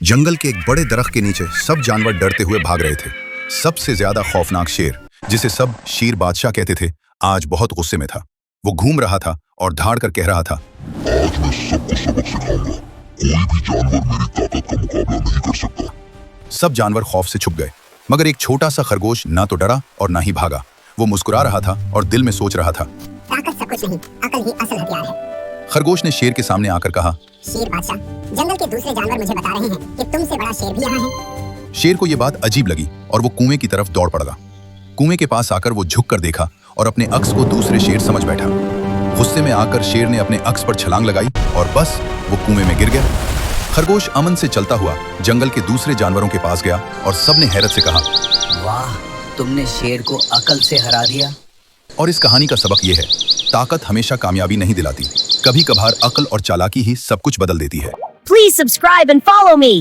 जंगल के एक बड़े दरख्त के नीचे सब जानवर डरते हुए भाग रहे थे। सबसे ज्यादा खौफनाक शेर, जिसे सब शेर बादशाह कहते थे, आज बहुत गुस्से में था। वो घूम रहा था और धाड़ कर कह रहा था, आज मैं सबको सबक सिखाऊंगा। कोई भी जानवर मेरी ताकत का मुकाबला नहीं कर सकता। सब जानवर खौफ से छुप गए, मगर एक छोटा सा खरगोश ना तो डरा और ना ही भागा। वो मुस्कुरा रहा था और दिल में सोच रहा था, ताकत सब कुछ नहीं, अकल ही असल हथियार है। खरगोश ने शेर के सामने आकर कहा, शेर बादशाह, जंगल के दूसरे जानवर मुझे बता रहे हैं कि तुमसे बड़ा शेर भी यहाँ है। शेर को यह बात अजीब लगी और वो कुएं की तरफ दौड़ पड़ा। कुएं के पास आकर वो झुक कर देखा और अपने अक्स को दूसरे शेर समझ बैठा। गुस्से में आकर शेर ने अपने अक्स पर छलांग लगाई और बस वो कुएं में गिर गया। खरगोश अमन से चलता हुआ जंगल के दूसरे जानवरों के पास गया और सबने हैरत से कहा, वाह, तुमने शेर को अकल से हरा दिया। और इस कहानी का सबक ये है, ताकत हमेशा कामयाबी नहीं दिलाती, कभी कभार अकल और चालाकी ही सब कुछ बदल देती है। Please subscribe and follow me.